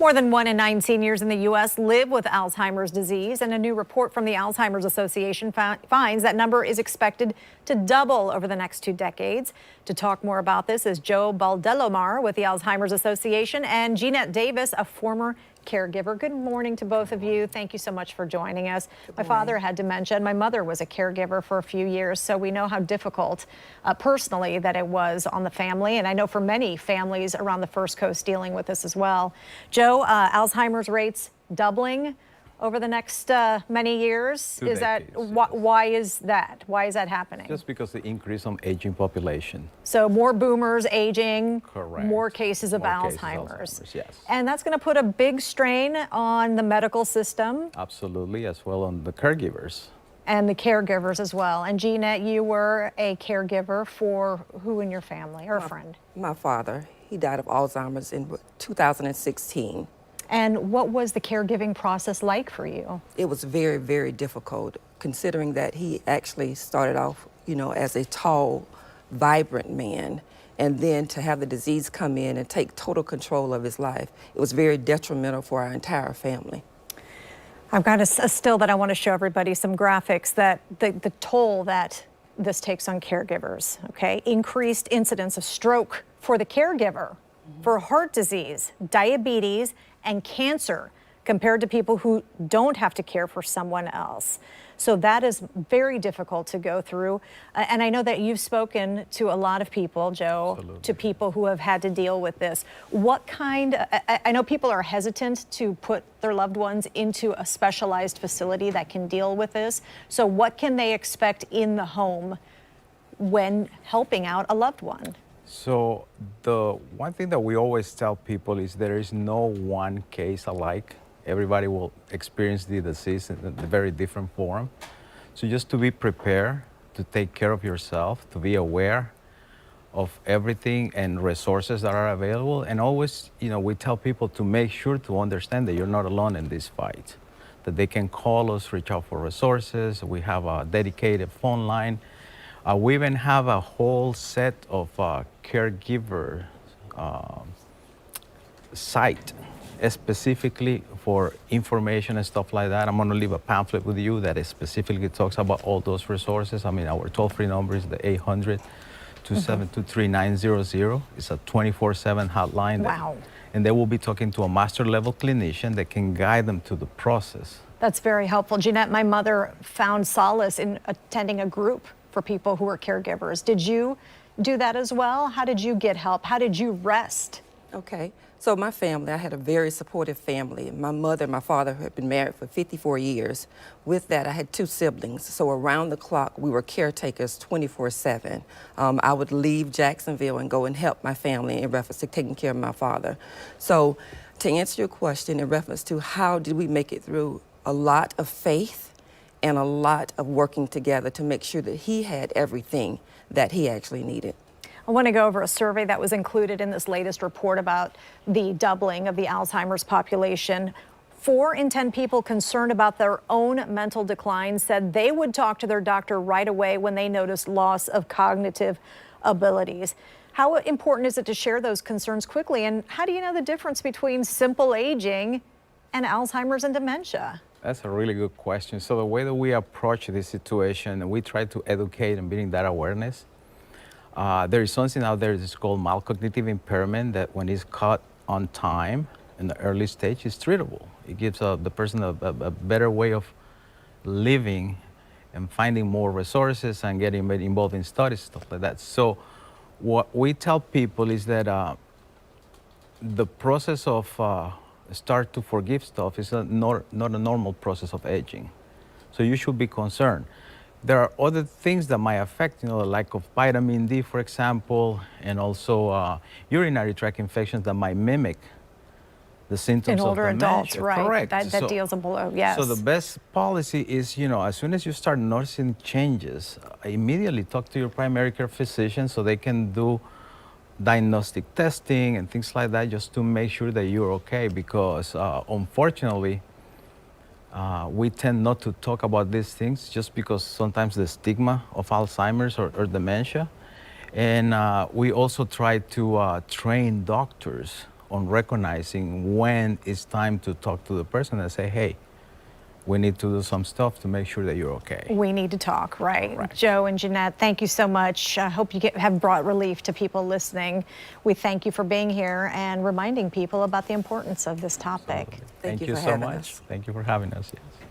More than 1 in 9 seniors in the U.S. live with Alzheimer's disease, and a new report from the Alzheimer's Association finds that number is expected to double over the next 2 decades. To talk more about this is Joe Baldelomar with the Alzheimer's Association and Jeanette Davis, a former caregiver. Good morning to both of you. Thank you so much for joining us. My father had dementia and my mother was a caregiver for a few years, so we know how difficult personally that it was on the family, and I know for many families around the First Coast dealing with this as well. Joe, Alzheimer's rates doubling over the next many years. Is that why is that? Why is that happening? Just because the increase on aging population. So more boomers aging, Correct. More cases of Alzheimer's. Yes. And that's going to put a big strain on the medical system. Absolutely, as well on the caregivers. And the caregivers as well. And Jeanette, you were a caregiver for who in your family, or a friend? My father. He died of Alzheimer's in 2016. And what was the caregiving process like for you? It was very, very difficult, considering that he actually started off, as a tall, vibrant man, and then to have the disease come in and take total control of his life. It was very detrimental for our entire family. I've got a still that I want to show everybody, some graphics that the toll that this takes on caregivers, okay? Increased incidence of stroke for the caregiver, for heart disease, diabetes, and cancer compared to people who don't have to care for someone else. So that is very difficult to go through. And I know that you've spoken to a lot of people, Joe, Absolutely. to people who have had to deal with this. I know people are hesitant to put their loved ones into a specialized facility that can deal with this. So what can they expect in the home when helping out a loved one? So the one thing that we always tell people is there is no one case alike. Everybody will experience the disease in a very different form. So just to be prepared, to take care of yourself, to be aware of everything and resources that are available. And always, we tell people to make sure to understand that you're not alone in this fight, that they can call us, reach out for resources. We have a dedicated phone line. We even have a whole set of caregiver site specifically for information and stuff like that. I'm going to leave a pamphlet with you that specifically talks about all those resources. I mean, our toll-free number is the 800-272-3900. It's a 24/7 hotline. Wow. And they will be talking to a master level clinician that can guide them to the process. That's very helpful. Jeanette, my mother found solace in attending a group for people who are caregivers. Did you do that as well? How did you get help? How did you rest? Okay, so my family, I had a very supportive family. My mother and my father had been married for 54 years. With that, I had 2 siblings. So around the clock, we were caretakers 24/7. I would leave Jacksonville and go and help my family in reference to taking care of my father. So to answer your question in reference to how did we make it through, a lot of faith and a lot of working together to make sure that he had everything that he actually needed. I want to go over a survey that was included in this latest report about the doubling of the Alzheimer's population. 4 in 10 people concerned about their own mental decline said they would talk to their doctor right away when they noticed loss of cognitive abilities. How important is it to share those concerns quickly? And how do you know the difference between simple aging and Alzheimer's and dementia? That's a really good question. So the way that we approach this situation, we try to educate and bring that awareness. There is something out there that's called mild cognitive impairment that when it's caught on time in the early stage is treatable. It gives the person a better way of living and finding more resources and getting involved in studies, stuff like that. So what we tell people is that the process of start to forgive stuff is not a normal process of aging. So you should be concerned. There are other things that might affect, the lack of vitamin D, for example, and also urinary tract infections that might mimic the symptoms in older of dementia. adults, right? Correct. That deals below, yes. So the best policy is, as soon as you start noticing changes, immediately talk to your primary care physician so they can do diagnostic testing and things like that just to make sure that you're okay, because unfortunately we tend not to talk about these things just because sometimes the stigma of Alzheimer's or dementia. And we also try to train doctors on recognizing when it's time to talk to the person and say, hey, we need to do some stuff to make sure that you're okay. We need to talk, right? Correct. Joe and Jeanette, thank you so much. I hope you have brought relief to people listening. We thank you for being here and reminding people about the importance of this topic. Thank you you for so having much. us. Thank you for having us. Yes.